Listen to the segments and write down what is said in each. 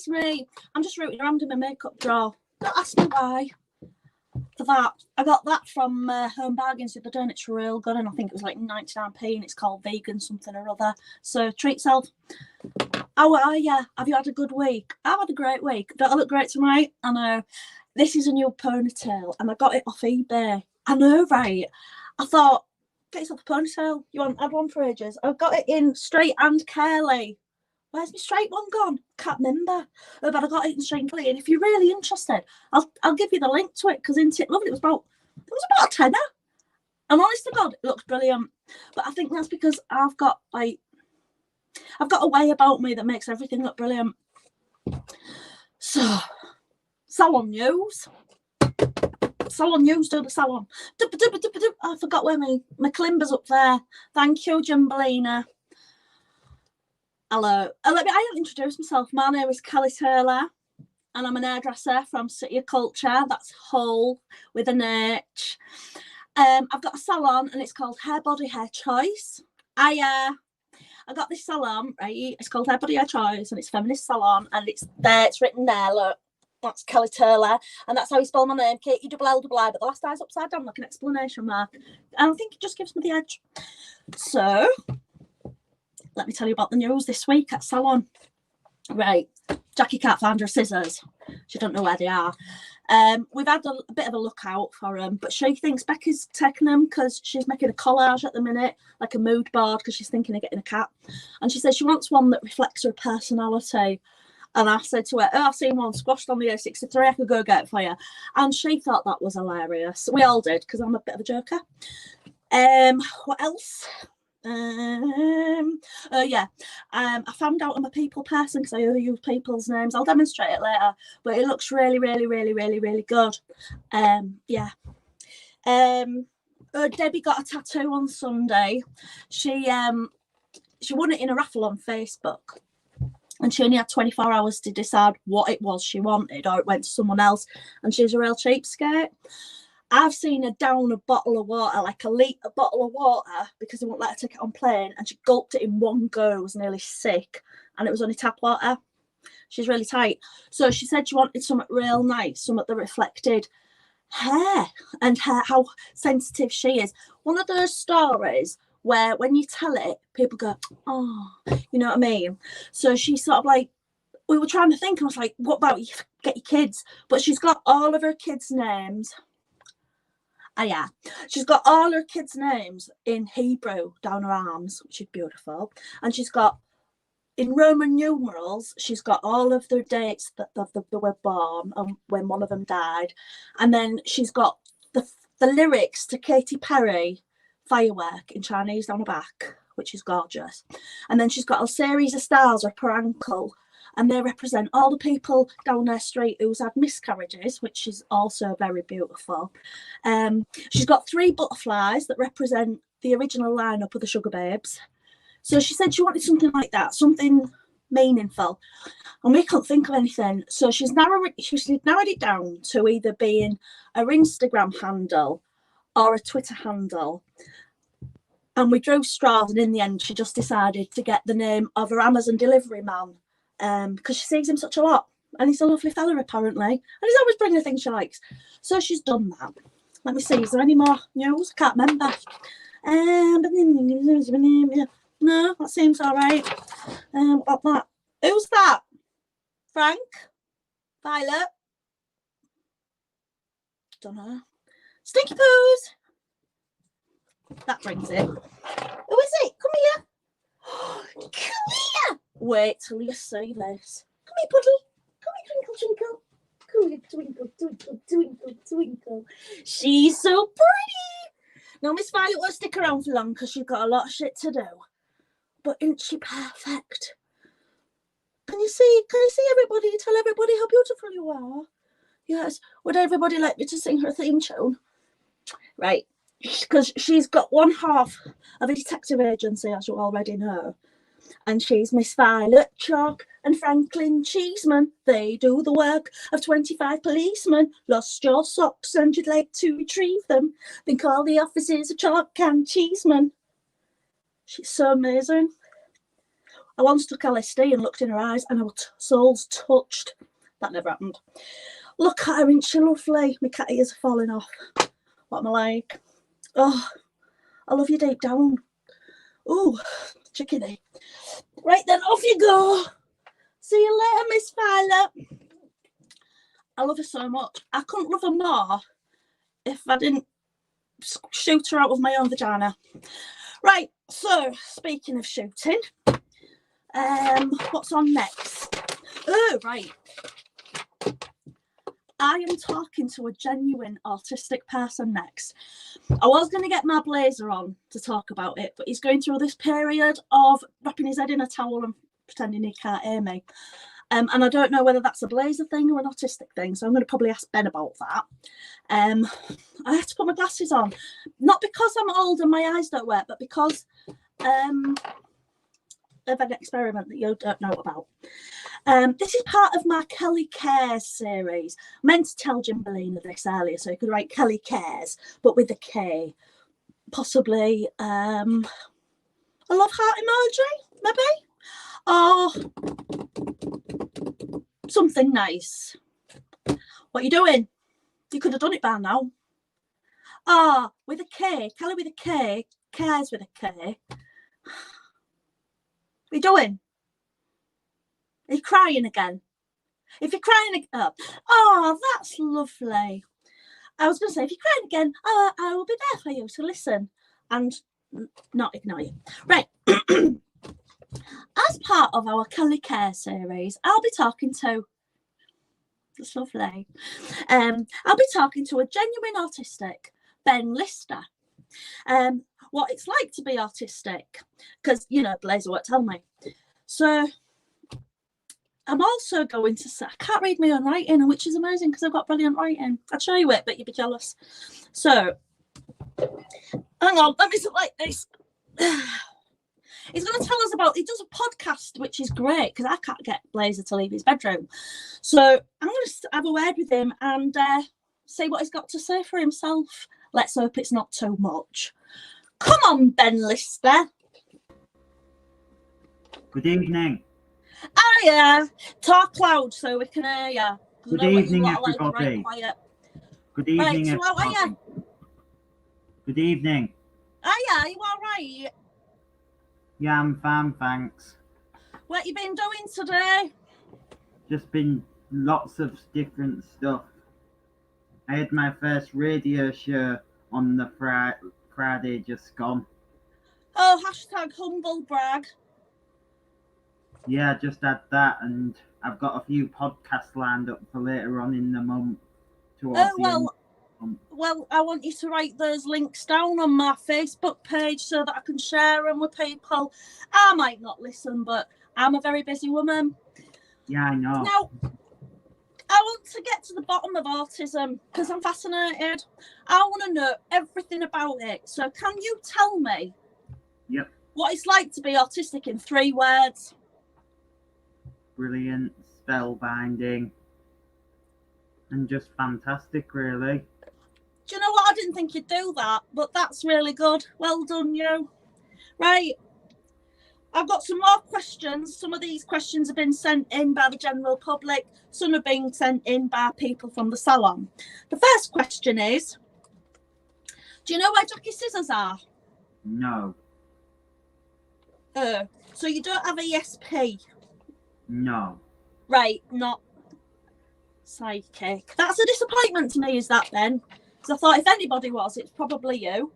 ask me. I'm just rooting around in my makeup drawer. Don't ask me why. For that, I got that from Home Bargains the other day, and it's real good, and I think it was like 99p, and it's called vegan something or other. So treat yourself. How are you? Have you had a good week? I've had a great week. Don't I look great tonight? I know. This is a new ponytail, and I got it off eBay. I know, right? I thought, get yourself a ponytail. You haven't had one for ages. I got it in straight and curly. Where's my straight one gone? Can't remember. Oh, but I got it in straight and curly. And if you're really interested, I'll give you the link to it, because isn't it lovely? It was about a tenner. And honest to God, it looks brilliant. But I think that's because I've got a way about me that makes everything look brilliant. So, salon news. Salon news, do the salon. I forgot where my Kalimba's up there. Thank you, Jumbelina. Hello. I haven't introduced myself. My name is Kelli Taylor, and I'm an hairdresser from City of Culture. That's Hull with an H. I've got a salon, and it's called Hair Body Hair Choice. I got this salon, right? It's called Hair Body Hair Choice, and it's feminist salon, and it's there. It's written there. Look, that's Kelli Taylor, and that's how you spell my name, K-E-L-L-I. But the last I's upside down, like an exclamation mark. And I think it just gives me the edge. So, let me tell you about the news this week at Salon. Right, Jackie can't find her scissors. She don't know where they are. We've had a bit of a look out for them, but she thinks Becky's taking them because she's making a collage at the minute, like a mood board, because she's thinking of getting a cat. And she says she wants one that reflects her personality. And I said to her, oh, I've seen one squashed on the A63. I could go get it for you. And she thought that was hilarious. We all did, because I'm a bit of a joker. What else? I found out I'm a people person because I use people's names. I'll demonstrate it later, but it looks really, really, really, really, really good. Debbie got a tattoo on Sunday. She won it in a raffle on Facebook, and she only had 24 hours to decide what it was she wanted, or it went to someone else, and she's a real cheapskate. I've seen her down a bottle of water, like a litre bottle of water, because they won't let her take it on plane, and she gulped it in one go, was nearly sick, and it was only tap water. She's really tight. So she said she wanted something real nice, something that reflected hair and how sensitive she is. One of those stories where when you tell it, people go, oh, you know what I mean? So she sort of like, we were trying to think, and I was like, what about you get your kids? But she's got all of her kids' names. She's got all her kids' names in Hebrew down her arms, which is beautiful. And she's got, in Roman numerals, she's got all of their dates that they were born and when one of them died. And then she's got the lyrics to Katy Perry, Firework, in Chinese down her back, which is gorgeous. And then she's got a series of stars up her ankle, and they represent all the people down their street who's had miscarriages, which is also very beautiful. She's got 3 butterflies that represent the original lineup of the Sugar Babes. So she said she wanted something like that, something meaningful. And we couldn't think of anything. So she's narrowed it down to either being her Instagram handle or a Twitter handle. And we drew straws, and in the end, she just decided to get the name of her Amazon delivery man, because she sees him such a lot, and he's a lovely fella apparently, and he's always bringing the things she likes. So she's done that. Let me see, is there any more news? I can't remember. No, that seems all right. What that? Who's that? Frank? Violet? Don't know. Stinky Poos. That brings it. Who is it? Come here. Come here. Wait till you see this. Come here, Puddle. Come here, Twinkle, Twinkle. Come here, Twinkle, Twinkle, Twinkle, Twinkle. She's so pretty. Now, Miss Violet won't stick around for long because she's got a lot of shit to do. But isn't she perfect? Can you see everybody? Tell everybody how beautiful you are. Yes. Would everybody like me to sing her theme tune? Right. Because she's got one half of a detective agency, as you already know. And she's Miss Violet Chalk and Franklin Cheeseman. They do the work of 25 policemen. Lost your socks and you'd like to retrieve them. Then call the offices of Chalk and Cheeseman. She's so amazing. I once took LSD and looked in her eyes and our souls touched. That never happened. Look at her, ain't she lovely? My cat ears are falling off. What am I like? Oh, I love you deep down. Oh, chickeny. Right then, off you go. See you later, Miss Violet. I love her so much. I couldn't love her more if I didn't shoot her out of my own vagina. Right, so speaking of shooting, what's on next? Oh, right. I am talking to a genuine autistic person next. I was going to get my blazer on to talk about it, but he's going through this period of wrapping his head in a towel and pretending he can't hear me. And I don't know whether that's a blazer thing or an autistic thing, so I'm going to probably ask Ben about that. I have to put my glasses on, not because I'm old and my eyes don't work, but because of an experiment that you don't know about. This is part of my Kelli Cares series. I meant to tell Jimbalina this earlier, so you could write Kelli Cares, but with a K. Possibly a love heart emoji, maybe? Or something nice. What are you doing? You could have done it by now. Ah, with a K. Kelli with a K. Cares with a K. What are you doing? Are you crying again? If you're crying again, oh, that's lovely. I was going to say, if you're crying again, I will be there for you to listen and not ignore you. Right. As part of our Kelli Care series, I'll be talking to, that's lovely. I'll be talking to a genuine autistic, Ben Lister. What it's like to be autistic, because, you know, Blazer won't tell me. So I'm also going to say, I can't read my own writing, which is amazing because I've got brilliant writing. I'd show you it, but you'd be jealous. So, hang on, let me sit like this. He's going to tell us about, he does a podcast, which is great because I can't get Blazer to leave his bedroom. So I'm going to have a word with him and see what he's got to say for himself. Let's hope it's not too much. Come on, Ben Lister. Good evening. Oh, yeah. Talk loud so we can hear you. Good evening, everybody. Good evening, right, so everybody. how are you? Good evening. Oh, yeah, are you all right? Yeah, I'm fine, thanks. What you been doing today? Just been lots of different stuff. I had my first radio show on the Friday just gone. Oh, hashtag humble brag. Yeah, I just had that, and I've got a few podcasts lined up for later on in the month. Well, I want you to write those links down on my Facebook page so that I can share them with people. I might not listen, but I'm a very busy woman. Yeah, I know. Now, I want to get to the bottom of autism because I'm fascinated. I want to know everything about it. So can you tell me what it's like to be autistic in 3 words? Brilliant, spellbinding, and just fantastic, really. Do you know what? I didn't think you'd do that, but that's really good. Well done, you. Right. I've got some more questions. Some of these questions have been sent in by the general public. Some are being sent in by people from the salon. The first question is, do you know where Jackie Scissors are? No. So you don't have ESP? No. Right, not psychic. That's a disappointment to me, is that then? Because I thought if anybody was, it's probably you.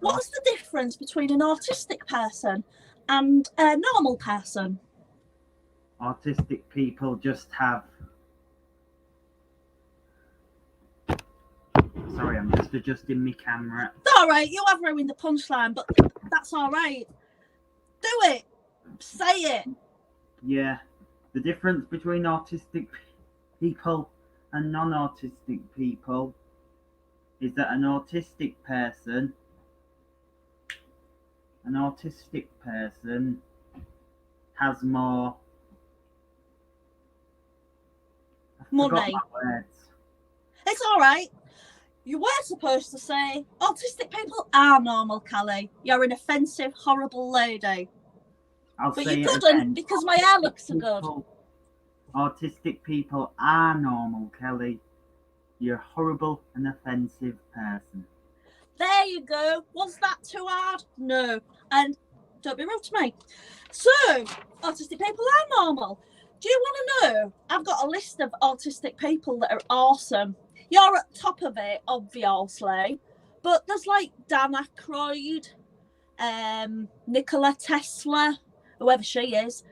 What's the difference between an autistic person and a normal person? Autistic people just have... Sorry, I'm just adjusting my camera. It's all right, you have ruined the punchline, but that's all right. Do it. Say it. Yeah. The difference between autistic people and non-autistic people is that an autistic person has more money. It's all right. You were supposed to say autistic people are normal, Kelli. You're an offensive, horrible lady. I'll But say you it couldn't again. because my hair looks so good. Autistic people are normal, Kelly. You're a horrible and offensive person. There you go. Was that too hard? No. And don't be rude to me. So, autistic people are normal. Do you want to know? I've got a list of autistic people that are awesome. You're at the top of it, obviously. But there's like Dan Aykroyd, Nikola Tesla, whoever she is,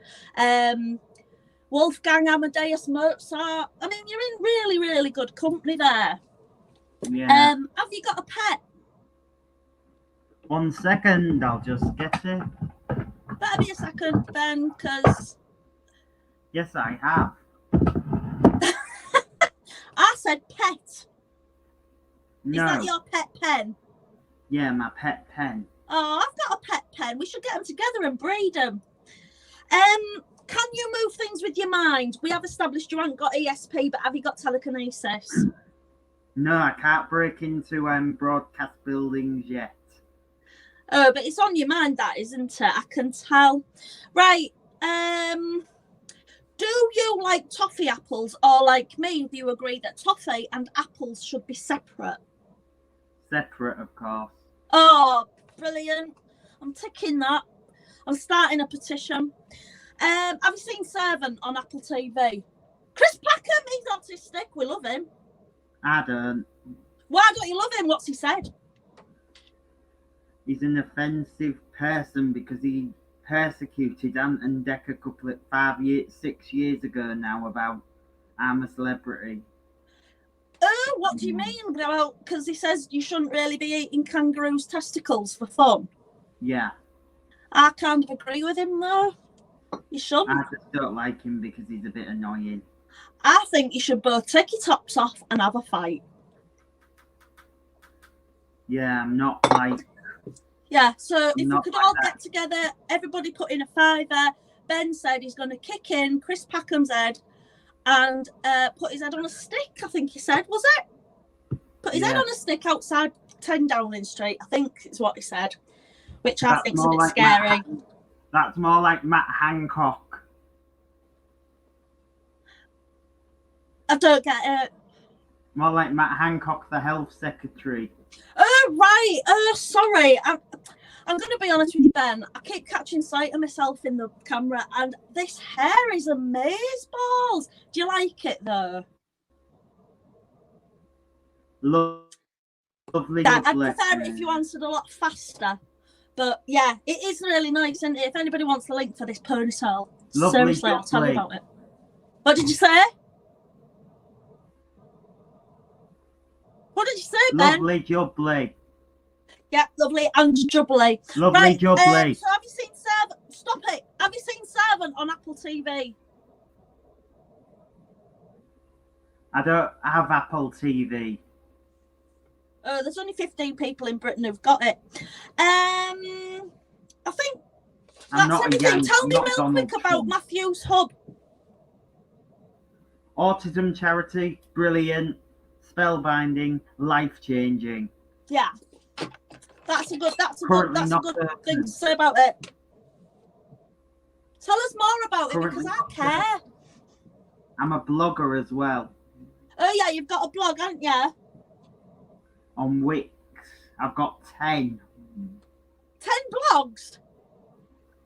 Wolfgang Amadeus Mozart. I mean, you're in really, really good company there. Yeah. Have you got a pet? 1 second, I'll just get it. Better be a second, Ben, because Yes, I have. I said pet. No. Is that your pet pen? Yeah, my pet pen. Oh, I've got a pet pen. We should get them together and breed them. Can you move things with your mind? We have established you haven't got ESP, but have you got telekinesis? No, I can't break into broadcast buildings yet. Oh, but it's on your mind, that isn't it? I can tell. Right. Do you like toffee apples, or like me, do you agree that toffee and apples should be separate? Separate, of course. Oh, brilliant. I'm ticking that. I'm starting a petition. Have you seen Servant on Apple TV? Chris Packham, he's autistic. We love him. I don't. Why don't you love him? What's he said? He's an offensive person because he persecuted Ant and Dec a couple of 6 years ago now about I'm a celebrity. Oh, what do you mean? Well, because he says you shouldn't really be eating kangaroos' testicles for fun. Yeah. I kind of agree with him though. You shouldn't. I just don't like him because he's a bit annoying. I think you should both take your tops off and have a fight. Yeah, I'm not like... Yeah, so if we could like all that. get together, everybody put in a fiver. Ben said he's going to kick in Chris Packham's head and put his head on a stick, I think he said, was it? Put his head on a stick outside 10 Downing Street, I think is what he said, which I think's a bit scary. That's more like Matt Hancock. I don't get it. More like Matt Hancock, the health secretary. Oh, right. Oh, sorry. I'm going to be honest with you, Ben. I keep catching sight of myself in the camera, and this hair is amazeballs. Do you like it, though? Lovely. Yeah, I'd prefer it if you answered a lot faster. But, yeah, it is really nice, isn't it? If anybody wants the link for this ponytail, seriously, I'll tell you about it. What did you say? What did you say, Ben? Lovely jubbly. Yeah, lovely and jubbly. Lovely right, jubbly. So have you seen Servant? Stop it. Have you seen Servant on Apple TV? I don't have Apple TV. Oh, there's only 15 people in Britain who've got it. I think that's everything. Tell me real quick about Matthew's Hub. Autism charity, brilliant, spellbinding, life-changing. Yeah, that's a good thing to say about it. Tell us more about it because I care. I'm a blogger as well. Oh yeah, you've got a blog, haven't you? On Wix, I've got 10. 10 blogs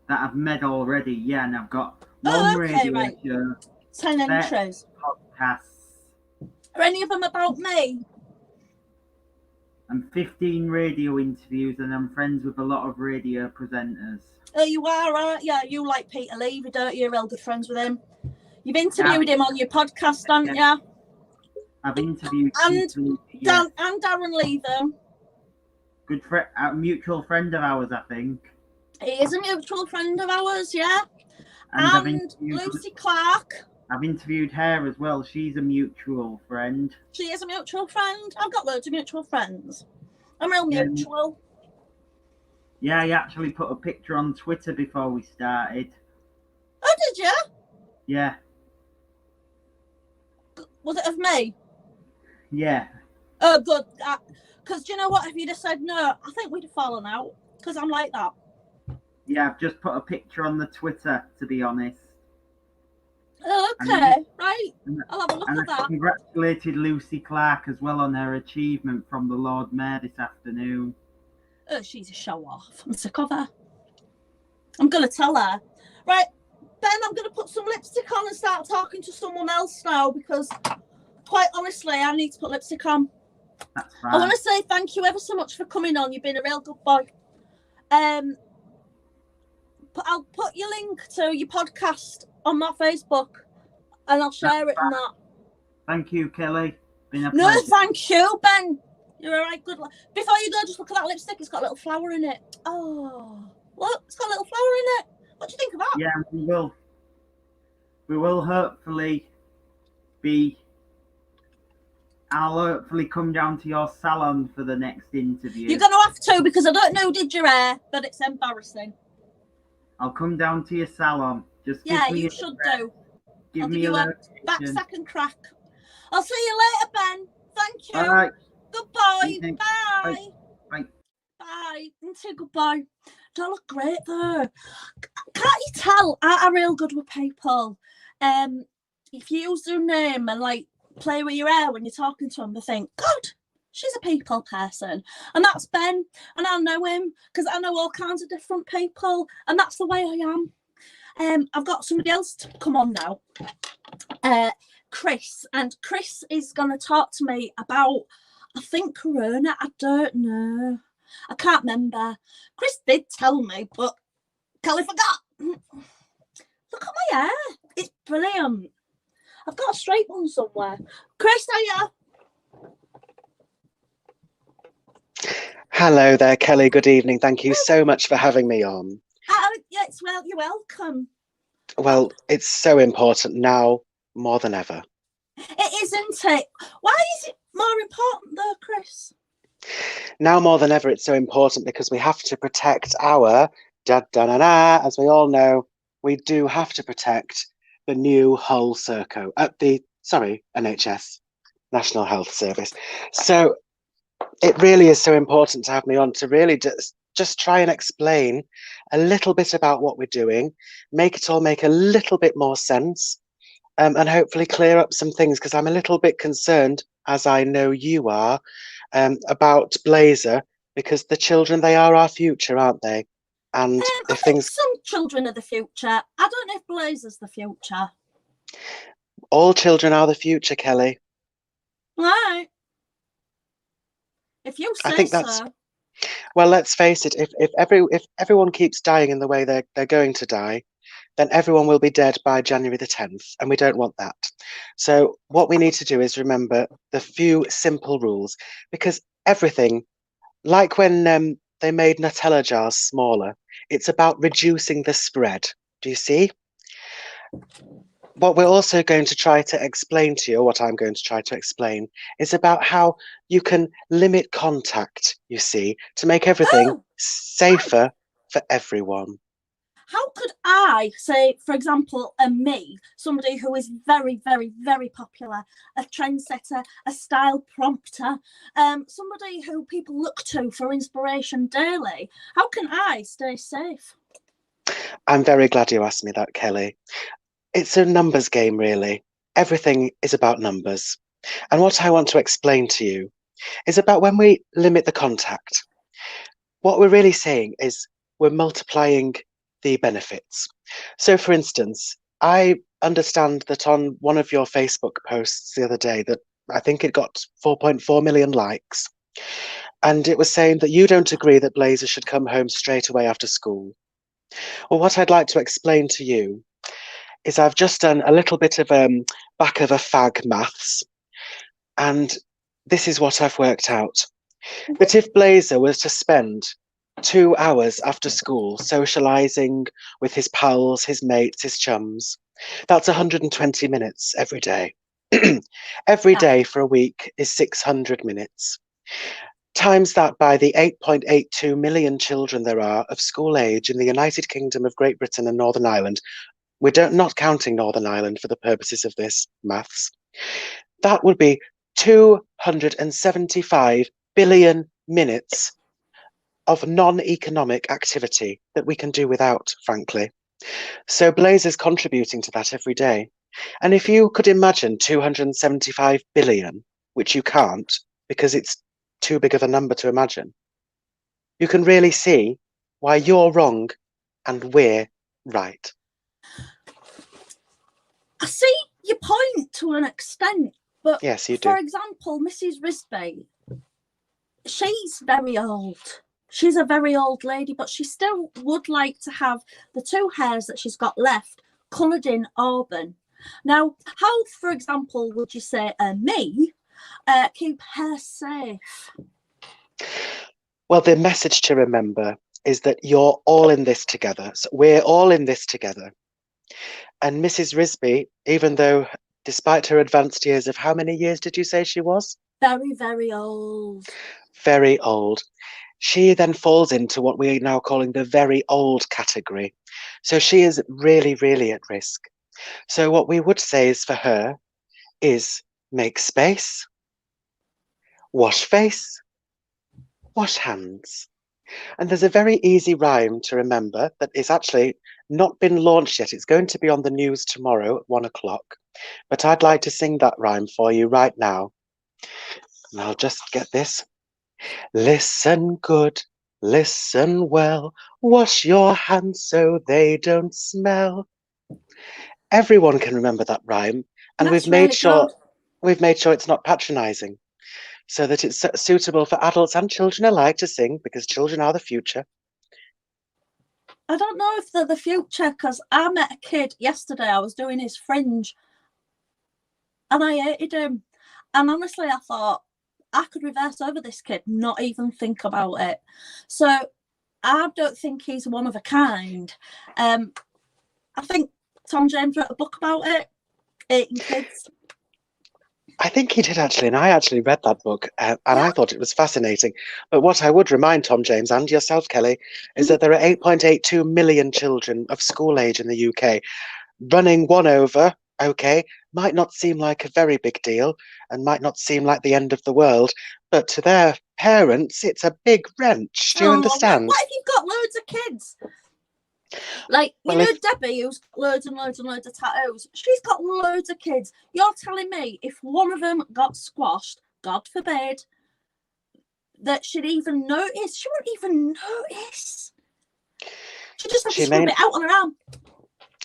that I've made already. Yeah, and I've got one radio show, 10 entries, podcasts. Are any of them about me? And 15 radio interviews, and I'm friends with a lot of radio presenters. Oh, you are, aren't you? You like Peter Levy, don't you? You're real good friends with him. You've interviewed him on your podcast, haven't you? I've interviewed and Darren Leatham. Good friend, a mutual friend of ours, I think. He is a mutual friend of ours, yeah. And Lucy Clark. I've interviewed her as well. She's a mutual friend. She is a mutual friend. I've got loads of mutual friends. I'm real mutual. Yeah, I actually put a picture on Twitter before we started. Oh, did you? Yeah. Was it of me? Yeah. Oh, good. Because do you know what? If you'd have said no, I think we'd have fallen out. Because I'm like that. Yeah, I've just put a picture on the Twitter, to be honest. Oh, And okay, right. and, I'll have a look and at I that. congratulated Lucy Clark as well on her achievement from the Lord Mayor this afternoon. Oh, she's a show off. I'm sick of her. I'm going to tell her. Right, Ben, I'm going to put some lipstick on and start talking to someone else now because, quite honestly, I need to put lipstick on. That's I fine. want to say thank you ever so much for coming on. You've been a real good boy. I'll put your link to your podcast on my Facebook and I'll share it in that. Thank you, Kelly. Been a No, pleasure. thank you, Ben. You're all right. Good. Before you go, just look at that lipstick. It's got a little flower in it. Oh, look, it's got a little flower in it. What do you think of that? Yeah, we will. We will hopefully be. I'll hopefully come down to your salon for the next interview. You're going to have to because I don't know who did your hair, but it's embarrassing. I'll come down to your salon. Just yeah, give me you should do. Give me a back second crack. I'll see you later, Ben. Thank you. All right. Goodbye. Bye. Bye. Bye. And say goodbye. Don't look great though. Can't you tell? I'm real good with people. If you use their name and like play with your hair when you're talking to them, they think, God, she's a people person. And that's Ben. And I know him because I know all kinds of different people. And that's the way I am. I've got somebody else to come on now. Chris. And Chris is going to talk to me about, I think, Corona. I don't know. I can't remember. Chris did tell me, but Kelly forgot. Look at my hair. It's brilliant. I've got a straight one somewhere. Chris, are you? Hello there, Kelly. Good evening. Thank you so much for having me on. Yes, well, you're welcome. Well, it's so important now more than ever. It isn't it? Why is it more important though, Chris? Now more than ever, it's so important because we have to protect our, as we all know, we do have to protect the new whole Serco at the, NHS, National Health Service. So it really is so important to have me on to really just try and explain a little bit about what we're doing, make it all make a little bit more sense, and hopefully clear up some things because I'm a little bit concerned, as I know you are, about Blazer, because the children, they are our future, aren't they? And I think some children are the future. I don't know if Blazer's the future. All children are the future, Kelly. Right. If you say I think that's so. Well, let's face it, if everyone keeps dying in the way they're going to die, then everyone will be dead by January the 10th, and we don't want that. So what we need to do is remember the few simple rules, because everything, like when they made Nutella jars smaller, it's about reducing the spread. Do you see? What we're also going to try to explain to you, what I'm going to try to explain, is about how you can limit contact, you see, to make everything safer for everyone. How could I say, for example, me, somebody who is very, very, very popular, a trendsetter, a style prompter, somebody who people look to for inspiration daily, how can I stay safe? I'm very glad you asked me that, Kelly. It's a numbers game, really. Everything is about numbers. And what I want to explain to you is about when we limit the contact. What we're really saying is we're multiplying the benefits. So, for instance, I understand that on one of your Facebook posts the other day that I think it got 4.4 million likes. And it was saying that you don't agree that Blazer should come home straight away after school. Well, what I'd like to explain to you is I've just done a little bit of back of a fag maths, and this is what I've worked out. That if Blazer was to spend 2 hours after school socializing with his pals, his mates, his chums, that's 120 minutes every day. Every day for a week is 600 minutes. Times that by the 8.82 million children there are of school age in the United Kingdom of Great Britain and Northern Ireland. We're not counting Northern Ireland for the purposes of this maths. That would be 275 billion minutes of non-economic activity that we can do without, frankly. So Blaze is contributing to that every day. And if you could imagine 275 billion, which you can't because it's too big of a number to imagine, you can really see why you're wrong and we're right. I see your point to an extent, but yes, you for do. example, Mrs. Risby, she's very old. She's a very old lady, but she still would like to have the 2 hairs that she's got left coloured in auburn. Now, how, for example, would you say me keep hair safe? Well, the message to remember is that you're all in this together. So we're all in this together. And Mrs. Risby, even though, despite her advanced years of how many years did you say she was? Very, very old. Very old. She then falls into what we are now calling the very old category. So she is really, really at risk. So what we would say is for her is make space, wash face, wash hands. And there's a very easy rhyme to remember that is actually not been launched yet. It's going to be on the news tomorrow at 1 o'clock. But I'd like to sing that rhyme for you right now. And I'll just get this. Listen good, listen well, wash your hands so they don't smell. Everyone can remember that rhyme, and we've made sure it's not patronizing, so that it's suitable for adults and children alike to sing, because children are the future. I don't know if they're the future, because I met a kid yesterday. I was doing his fringe and I hated him. And honestly, I thought I could reverse over this kid, not even think about it. So I don't think he's one of a kind. I think Tom James wrote a book about it, 18 Kids. I think he did actually, and I actually read that book, and I thought it was fascinating. But what I would remind Tom James and yourself, Kelly, is that there are 8.82 million children of school age in the UK. Running one over, okay, might not seem like a very big deal and might not seem like the end of the world, but to their parents, it's a big wrench. Do you understand? What if you've got loads of kids? Like, you know, Debbie, who's got loads and loads and loads of tattoos, she's got loads of kids. You're telling me if one of them got squashed, God forbid, that she'd even notice? She wouldn't even notice. She'd just have to scrub it out on her arm.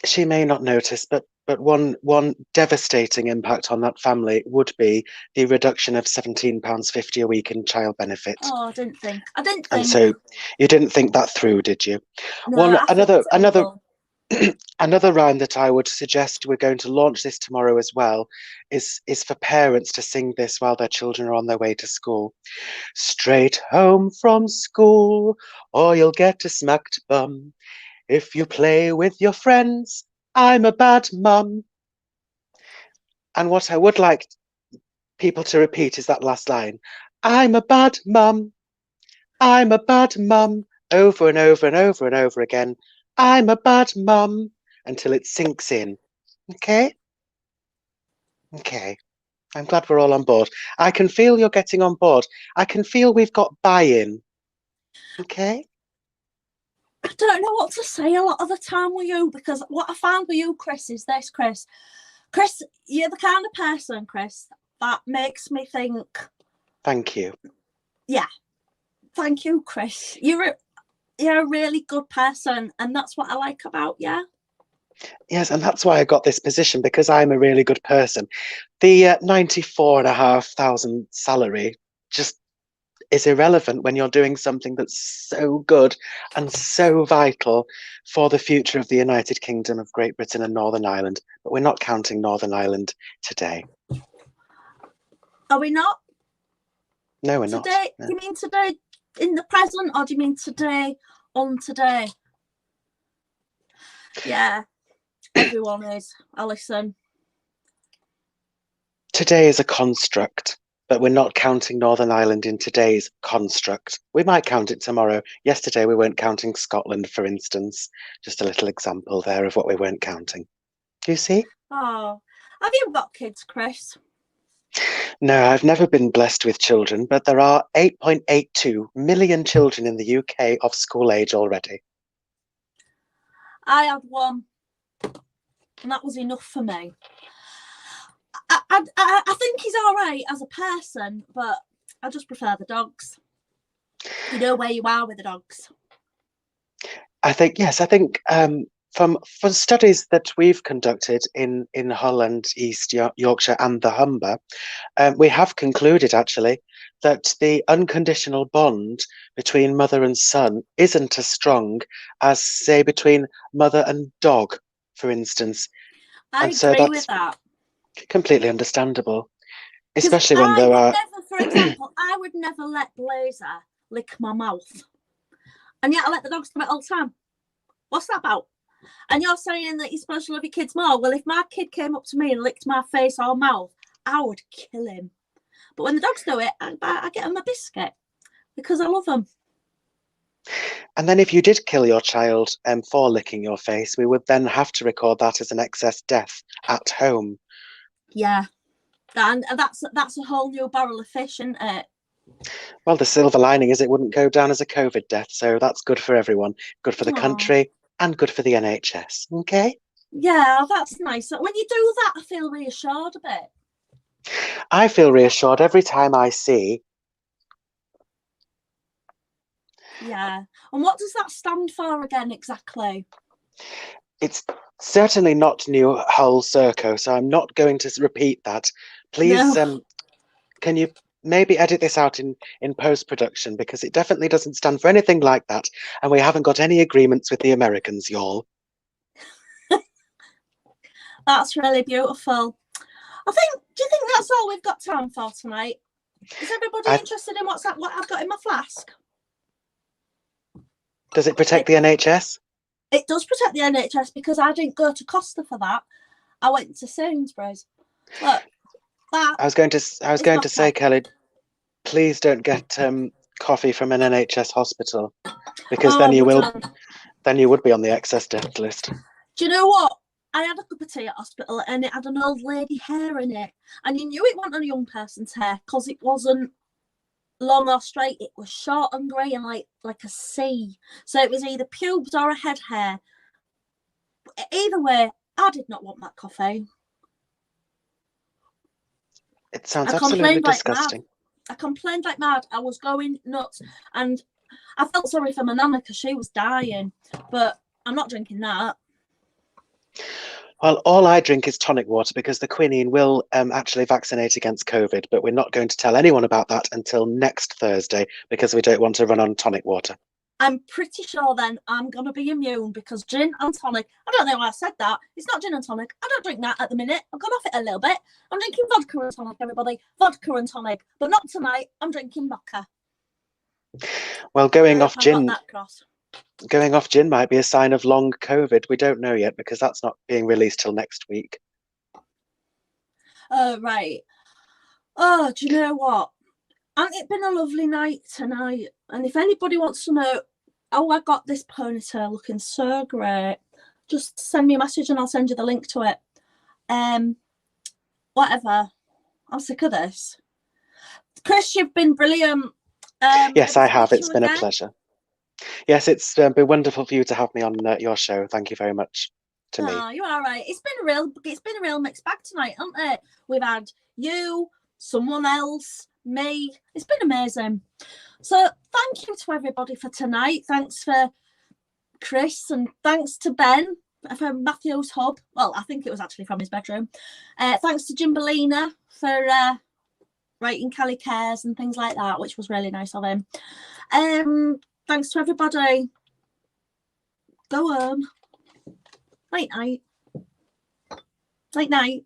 She may not notice, but one devastating impact on that family would be the reduction of £17.50 a week in child benefit. Oh, I didn't think. And so you didn't think that through, did you? No, another rhyme that I would suggest, we're going to launch this tomorrow as well, is for parents to sing this while their children are on their way to school. Straight home from school, or you'll get a smacked bum. If you play with your friends, I'm a bad mum. And what I would like people to repeat is that last line. I'm a bad mum. I'm a bad mum. Over and over and over and over again. I'm a bad mum. Until it sinks in. Okay? Okay. I'm glad we're all on board. I can feel you're getting on board. I can feel we've got buy-in. Okay? I don't know what to say a lot of the time with you, because what I found with you, Chris, is this, Chris. Chris, you're the kind of person, Chris, that makes me think. Thank you. Yeah. Thank you, Chris. You're a really good person, and that's what I like about you. Yes, and that's why I got this position, because I'm a really good person. The 94,500 salary just is irrelevant when you're doing something that's so good and so vital for the future of the United Kingdom of Great Britain and Northern Ireland. But we're not counting Northern Ireland today. Are we not? No, we're not. Today? No. You mean today in the present, or do you mean today on today? Yeah, everyone is. I listen. Today is a construct, but we're not counting Northern Ireland in today's construct. We might count it tomorrow. Yesterday we weren't counting Scotland, for instance. Just a little example there of what we weren't counting. Do you see? Oh, have you got kids, Chris? No, I've never been blessed with children, but there are 8.82 million children in the UK of school age already. I had one, and that was enough for me. I think he's all right as a person, but I just prefer the dogs. You know where you are with the dogs. I think, yes, from studies that we've conducted in Hull and East Yorkshire and the Humber, we have concluded actually that the unconditional bond between mother and son isn't as strong as, say, between mother and dog, for instance. I And so agree that's with that. completely understandable, 'Cause especially when there are. never, for example, I would never let Blazer lick my mouth, and yet I let the dogs do it all the time. What's that about? And you're saying that you're supposed to love your kids more. Well, if my kid came up to me and licked my face or mouth, I would kill him. But when the dogs do it, I get them a biscuit because I love them. And then if you did kill your child for licking your face, we would then have to record that as an excess death at home. Yeah, and that's a whole new barrel of fish, isn't it? Well, the silver lining is it wouldn't go down as a COVID death, so that's good for everyone, good for the country, and good for the NHS. Okay? Yeah, that's nice. When you do that, I feel reassured a bit. I feel reassured every time I see. Yeah. And what does that stand for again exactly? It's certainly not New Hull Circo, so I'm not going to repeat that. Please, No. can you maybe edit this out in post-production, because it definitely doesn't stand for anything like that, and we haven't got any agreements with the Americans, y'all. That's really beautiful. Do you think that's all we've got time for tonight? Is everybody interested in what I've got in my flask? Does it protect the NHS? It does protect the NHS because I didn't go to Costa for that. I went to Sainsbury's. Look, that I was going to say, Kelly, please don't get coffee from an NHS hospital, because then you would be on the excess death list. Do you know what? I had a cup of tea at hospital and it had an old lady hair in it, and you knew it wasn't a young person's hair because it wasn't long or straight. It was short and grey and like a C. So it was either pubes or a head hair. Either way, I did not want that coffee. It sounds absolutely disgusting. I complained like mad. I was going nuts, and I felt sorry for my nana because she was dying. But I'm not drinking that. Well, all I drink is tonic water because the quinine will actually vaccinate against COVID, but we're not going to tell anyone about that until next Thursday because we don't want to run on tonic water. I'm pretty sure then I'm going to be immune because gin and tonic, I don't know why I said that. It's not gin and tonic. I don't drink that at the minute. I've gone off it a little bit. I'm drinking vodka and tonic, everybody. Vodka and tonic. But not tonight. I'm drinking vodka. Well, going off gin might be a sign of long COVID. We don't know yet because that's not being released till next week. Oh, right. Oh, do you know what? Hasn't it been a lovely night tonight? And if anybody wants to know, oh, I got this ponytail looking so great, just send me a message and I'll send you the link to it. Whatever. I'm sick of this. Chris, you've been brilliant. Yes, I have. It's been a pleasure. Yes, it's been wonderful for you to have me on your show. Thank you very much to me. Oh, you're all right. It's been a real mixed bag tonight, hasn't it? We've had you, someone else, me. It's been amazing. So thank you to everybody for tonight. Thanks for Chris and thanks to Ben from Matthew's Hub. Well, I think it was actually from his bedroom. Thanks to Jimbalina for writing Kelli Cares and things like that, which was really nice of him. Thanks to everybody. Go home. Night night. Night night.